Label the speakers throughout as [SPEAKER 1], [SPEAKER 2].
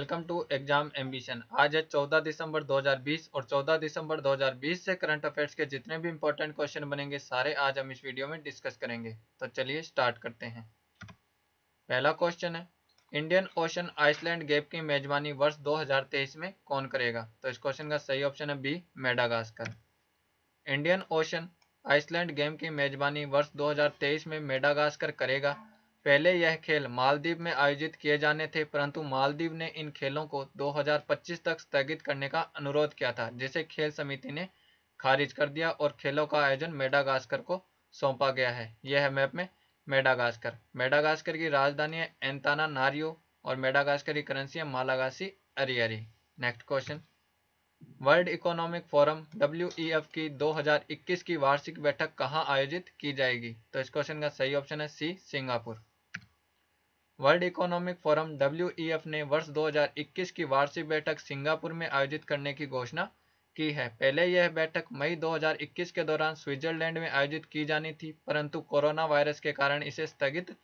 [SPEAKER 1] Welcome to exam ambition. आज है 14 दिसंबर 2020 और 14 दिसंबर 2020 से करंट अफेयर्स के जितने भी इंपॉर्टेंट क्वेश्चन बनेंगे सारे आज हम इस वीडियो में डिस्कस करेंगे। तो चलिए स्टार्ट करते हैं। पहला क्वेश्चन है, इंडियन ओशन आइसलैंड गेम की मेजबानी वर्ष 2023 में कौन करेगा? तो इस क्वेश्चन का सही ऑप्शन है B, Madagascar. Indian Ocean island game की मेजबानी वर्ष 2023 में मेडागास्कर करेगा। पहले यह खेल मालदीव में आयोजित किए जाने थे, परंतु मालदीव ने इन खेलों को 2025 तक स्थगित करने का अनुरोध किया था, जिसे खेल समिति ने खारिज कर दिया और खेलों का आयोजन मेडागास्कर को सौंपा गया है। यह है मैप में मेडागास्कर। मेडागास्कर की राजधानी है एंतानानारियो और मेडागास्कर की करेंसी है Malagasy ariary. Next question, World economic forum WEF की 2021 की वार्षिक बैठक कहाँ आयोजित की जाएगी? तो इस क्वेश्चन का सही ऑप्शन है C, Singapore. World economic forum WEF ने वर्ष 2021 की वार्षिक बैठक सिंगापुर में आयोजित करने की घोषणा की है। पहले यह बैठक मई 2021 के दौरान स्विट्जरलैंड में आयोजित की जानी थी, परंतु कोरोना वायरस के कारण इसे स्थगित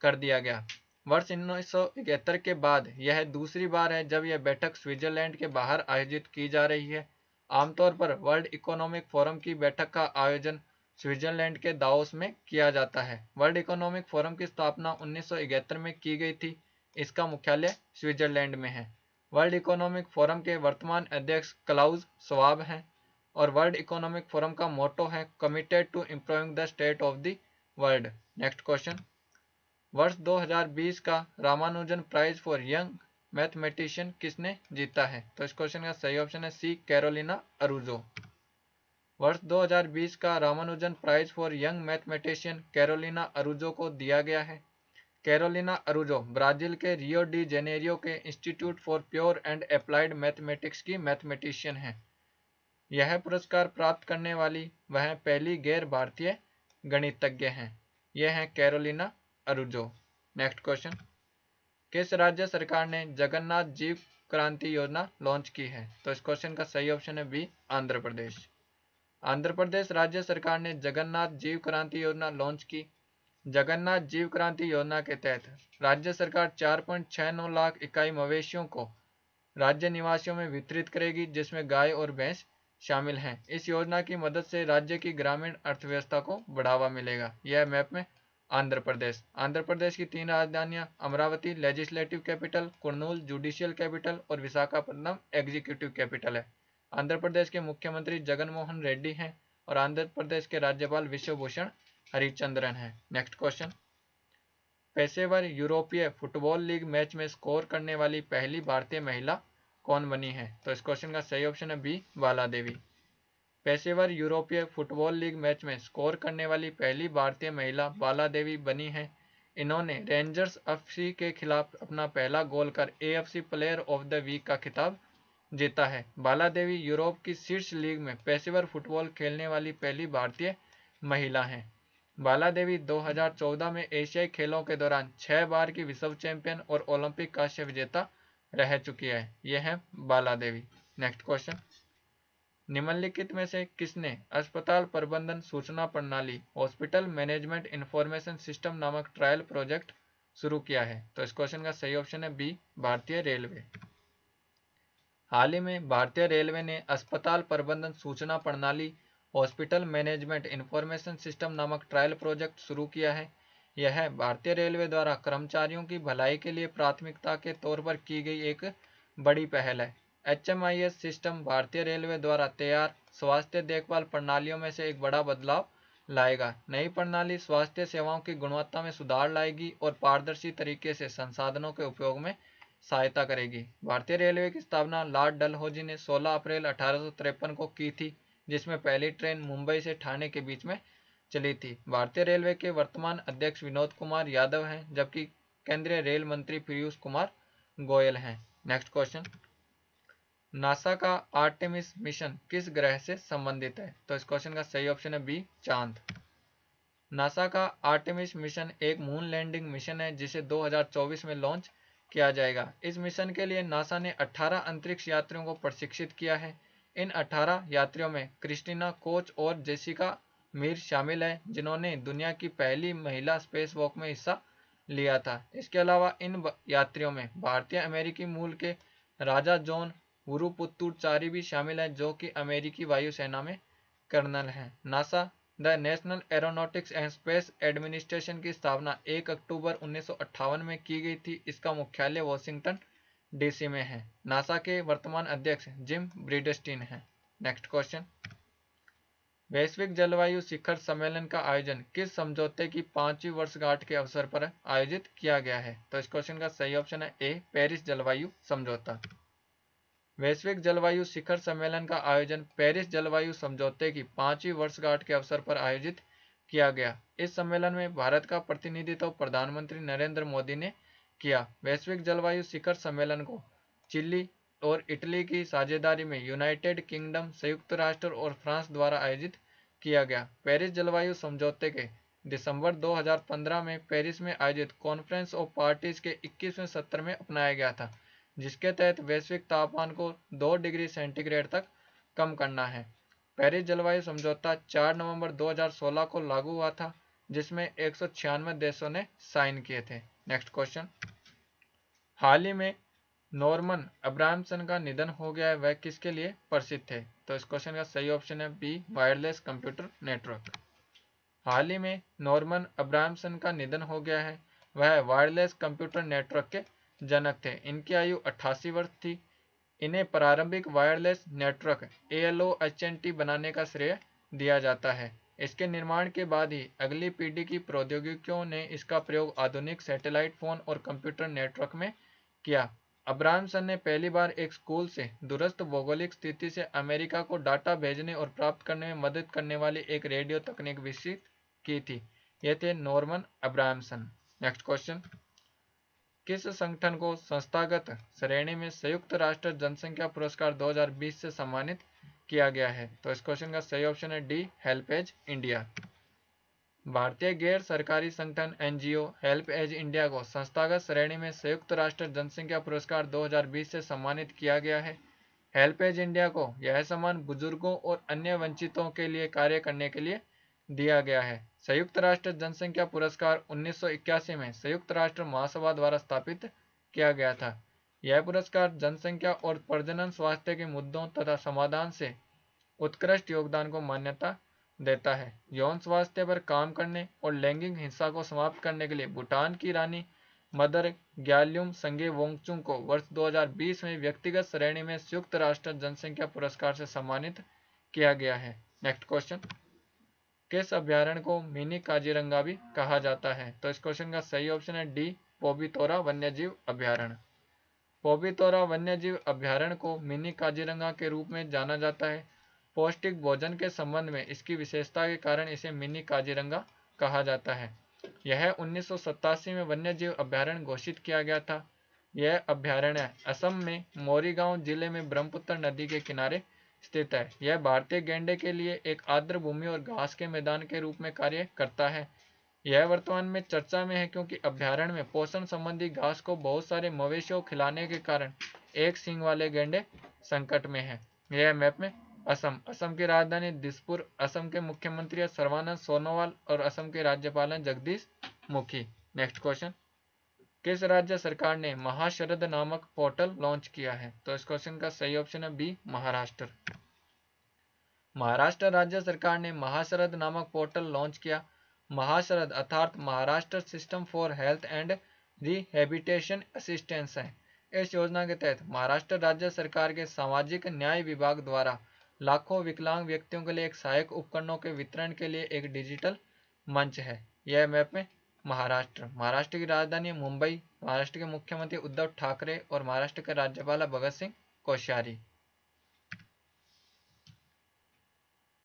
[SPEAKER 1] कर दिया गया। वर्ष 1971 के बाद यह दूसरी बार है जब यह बैठक स्विट्जरलैंड के बाहर आयोजित की जा रही है। आमतौर पर वर्ल्ड इकोनॉमिक फोरम की बैठक का आयोजन स्विट्जरलैंड के दावोस में किया जाता है। वर्ल्ड इकोनॉमिक फोरम की स्थापना 1971 में की गई थी। इसका मुख्यालय स्विट्जरलैंड में है। वर्ल्ड इकोनॉमिक फोरम के वर्तमान अध्यक्ष क्लाउस श्वाब हैं और वर्ल्ड इकोनॉमिक फोरम का मोटो है committed to improving the state of the world. Next question, वर्ष 2020 का Ramanujan prize for young mathematician किसने जीता है? तो इस क्वेश्चन का सही ऑप्शन है सी, कैरोलिना अरूजो। वर्ष 2020 का Ramanujan prize for young mathematician Carolina Araujo को दिया गया है। कैरोलिना अरूजो ब्राजील के रियो डी जेनेरियो के institute for pure and applied mathematics की मैथमेटिशियन है। यह पुरस्कार प्राप्त करने वाली वह पहली गैर भारतीय गणितज्ञ हैं। यह है कैरोलिना अरूजो। नेक्स्ट क्वेश्चन, किस राज्य सरकार ने जगन्नाथ जीव क्रांति योजना लॉन्च की है? तो इस क्वेश्चन का सही ऑप्शन है बी, आंध्र प्रदेश। आंध्र प्रदेश राज्य सरकार ने जगन्नाथ जीव क्रांति योजना लॉन्च की। जगन्नाथ जीव क्रांति योजना के तहत राज्य सरकार 4.69 लाख इकाई मवेशियों को राज्य निवासियों में वितरित करेगी, जिसमें गाय और भैंस शामिल हैं। इस योजना की मदद से राज्य की ग्रामीण अर्थव्यवस्था को बढ़ावा मिलेगा। यह मैप में आंध्र प्रदेश। आंध्र प्रदेश की 3 राजधानियां Amaravati legislative capital, Kurnool judicial capital और विशाखापट्टनम एग्जीक्यूटिव कैपिटल है। आंध्र प्रदेश के मुख्यमंत्री जगन मोहन रेड्डी हैं और आंध्र प्रदेश के राज्यपाल विश्वभूषण हरिचंद्रन हैं। नेक्स्ट क्वेश्चन, पेशेवर यूरोपीय फुटबॉल लीग मैच में स्कोर करने वाली पहली भारतीय महिला कौन बनी है? तो इस क्वेश्चन का सही ऑप्शन है बी, बाला देवी। पेशेवर यूरोपीय फुटबॉल लीग मैच में स्कोर करने वाली पहली भारतीय महिला बाला देवी बनी है। इन्होंने रेंजर्स FC के खिलाफ अपना पहला गोल कर AFC player of the week का खिताब जीता है। बाला देवी यूरोप की शीर्ष लीग में पेशेवर फुटबॉल खेलने वाली पहली भारतीय महिला हैं। बाला देवी 2014 में एशियाई खेलों के दौरान 6 बार की विश्व चैंपियन और ओलंपिक कांस्य विजेता रह चुकी है। यह है बाला देवी। नेक्स्ट क्वेश्चन, निम्नलिखित में से किसने अस्पताल प्रबंधन सूचना प्रणाली हॉस्पिटल मैनेजमेंट इंफॉर्मेशन सिस्टम नामक ट्रायल प्रोजेक्ट शुरू किया है? तो इस क्वेश्चन का सही ऑप्शन है बी, भारतीय रेलवे। हाल ही में भारतीय रेलवे ने अस्पताल प्रबंधन सूचना प्रणाली हॉस्पिटल मैनेजमेंट इंफॉर्मेशन सिस्टम नामक ट्रायल प्रोजेक्ट शुरू किया है। यह भारतीय रेलवे द्वारा कर्मचारियों की भलाई के लिए प्राथमिकता के तौर पर की गई एक बड़ी पहल है। HMIS सिस्टम भारतीय रेलवे द्वारा तैयार स्वास्थ्य देखभाल प्रणालियों में से एक बड़ा बदलाव लाएगा। नई प्रणाली स्वास्थ्य सेवाओं की गुणवत्ता में सुधार लाएगी और पारदर्शी तरीके से संसाधनों के उपयोग में सहायता करेगी। भारतीय रेलवे की स्थापना लॉर्ड डलहौजी ने 16 अप्रैल 1853 को की थी, जिसमें पहली ट्रेन मुंबई से ठाणे के बीच में चली थी। भारतीय रेलवे के वर्तमान अध्यक्ष विनोद कुमार यादव हैं, जबकि केंद्रीय रेल मंत्री पीयूष कुमार गोयल हैं। नेक्स्ट क्वेश्चन, नासा का आर्टेमिस मिशन किस ग्रह से संबंधित है? तो इस क्वेश्चन का सही ऑप्शन है बी, चांद। नासा का आर्टेमिस मिशन एक मून लैंडिंग मिशन है, जिसे 2024 में लॉन्च किया जाएगा। इस मिशन के लिए नासा ने 18 अंतरिक्ष यात्रियों को प्रशिक्षित किया है। इन 18 यात्रियों में क्रिस्टीना कोच और जेसिका मीर शामिल है, जिन्होंने दुनिया की पहली महिला स्पेस वॉक में हिस्सा लिया था। इसके अलावा इन यात्रियों में भारतीय अमेरिकी मूल के राजा जॉन वुरुपुत्तुचारी भी शामिल हैं, जो कि अमेरिकी वायुसेना में कर्नल हैं। NASA the national aeronautics and space administration की स्थापना 1 अक्टूबर 1958 में की गई थी। इसका मुख्यालय वॉशिंगटन डीसी में है। नासा के वर्तमान अध्यक्ष जिम ब्रिडस्टीन हैं। नेक्स्ट क्वेश्चन, वैश्विक जलवायु शिखर सम्मेलन का आयोजन किस समझौते की 5वीं वर्षगांठ के अवसर पर आयोजित किया गया है? तो इस क्वेश्चन का सही ऑप्शन है ए, पेरिस जलवायु समझौता। वैश्विक जलवायु शिखर सम्मेलन का आयोजन पेरिस जलवायु समझौते की 5वीं वर्षगांठ के अवसर पर आयोजित किया गया। इस सम्मेलन में भारत का प्रतिनिधित्व प्रधानमंत्री नरेंद्र मोदी ने किया। वैश्विक जलवायु शिखर सम्मेलन को चिली और इटली की साझेदारी में यूनाइटेड किंगडम, संयुक्त राष्ट्र और फ्रांस द्वारा आयोजित किया गया। पेरिस जलवायु समझौते के दिसंबर 2015 में पेरिस में आयोजित कॉन्फ्रेंस ऑफ पार्टीज के 21वें सत्र में अपनाया गया था, जिसके तहत वैश्विक तापमान को 2 डिग्री सेंटीग्रेड तक कम करना है। पेरिस जलवायु समझौता 4 नवंबर 2016 को लागू हुआ था, जिसमें 196 देशों ने साइन किए थे। नेक्स्ट क्वेश्चन, हाल ही में नॉर्मन अब्राहमसन का निधन हो गया है, वह किसके लिए प्रसिद्ध थे? तो इस क्वेश्चन का सही ऑप्शन है बी, वायरलेस कंप्यूटर नेटवर्क। हाल ही में नॉर्मन अब्राहमसन का निधन हो गया है, वह वायरलेस कंप्यूटर नेटवर्क के जनक थे। इनकी आयु 88 वर्ष थी। इन्हें प्रारंभिक वायरलेस नेटवर्क ALO-HNT बनाने का श्रेय दिया जाता है। इसके निर्माण के बाद ही अगली पीढ़ी की प्रौद्योगिकियों ने इसका प्रयोग आधुनिक सैटेलाइट फोन और कंप्यूटर नेटवर्क में किया। अब्राहमसन ने पहली बार एक स्कूल से दूरस्थ भौगोलिक स्थिति से अमेरिका को डाटा भेजने और प्राप्त करने में मदद करने वाली एक रेडियो तकनीक विकसित की थी। ये थे नॉर्मन अब्राहमसन। नेक्स्ट क्वेश्चन, किस संगठन को संस्थागत श्रेणी में संयुक्त राष्ट्र जनसंख्या पुरस्कार 2020 से सम्मानित किया गया है? तो इस क्वेश्चन का सही ऑप्शन है डी, हेल्पएज इंडिया। भारतीय गैर सरकारी संगठन NGO हेल्पएज इंडिया को संस्थागत श्रेणी में संयुक्त राष्ट्र जनसंख्या पुरस्कार 2020 से सम्मानित किया गया है। हेल्पएज इंडिया को यह सम्मान बुजुर्गों और अन्य वंचितों के लिए कार्य करने के लिए दिया गया है। संयुक्त राष्ट्र जनसंख्या पुरस्कार 1981 में संयुक्त राष्ट्र महासभा द्वारा स्थापित किया गया था। यह पुरस्कार जनसंख्या और प्रजनन स्वास्थ्य के मुद्दों तथा समाधान से उत्कृष्ट योगदान को मान्यता देता है। यौन स्वास्थ्य पर काम करने और लैंगिक हिंसा को समाप्त करने के लिए भूटान की रानी मदर ग्याल्युम संगे वोंगचुंग को वर्ष 2020 में व्यक्तिगत श्रेणी में संयुक्त राष्ट्र जनसंख्या पुरस्कार से सम्मानित किया गया है। नेक्स्ट क्वेश्चन, किस अभ्यारण्य को मिनी काजीरंगा भी कहा जाता है? तो इस क्वेश्चन का सही ऑप्शन है डी, पोबितोरा वन्यजीव अभ्यारण्य। पोबितोरा वन्यजीव अभ्यारण्य को मिनी काजीरंगा के रूप में जाना जाता है। पौष्टिक भोजन के संबंध में इसकी विशेषता के कारण इसे मिनी काजीरंगा कहा जाता है। यह 1987 में वन्यजीव अभ्यारण्य घोषित किया गया था। यह अभ्यारण्य असम में मोरीगांव जिले में ब्रह्मपुत्र नदी के किनारे स्थित है। यह भारतीय गैंडे के लिए एक आर्द्र भूमि और घास के मैदान के रूप में कार्य करता है। यह वर्तमान में चर्चा में है क्योंकि अभ्यारण्य में पोषण संबंधी घास को बहुत सारे मवेशियों खिलाने के कारण एक सींग वाले गैंडे संकट में है। यह मैप में असम की राजधानी दिसपुर, असम के मुख्यमंत्री सर्बानंद सोनोवाल और असम के राज्यपाल हैं जगदीश मुखी। नेक्स्ट क्वेश्चन, किस राज्य सरकार ने महाशरद नामक पोर्टल लॉन्च किया है? तो इस क्वेश्चन का सही ऑप्शन है बी, महाराष्ट्र। महाराष्ट्र राज्य सरकार ने महाशरद नामक पोर्टल लॉन्च किया। महाशरद अर्थात Maharashtra system for health and rehabilitation assistance है। इस योजना के तहत महाराष्ट्र राज्य सरकार के सामाजिक न्याय विभाग द्वारा लाखों विकलांग व्यक्तियों के लिए एक सहायक उपकरणों के वितरण के लिए एक डिजिटल मंच है। यह मैप में महाराष्ट्र की राजधानी मुंबई, महाराष्ट्र के मुख्यमंत्री उद्धव ठाकरे और महाराष्ट्र के राज्यपाल भगत सिंह कोश्यारी।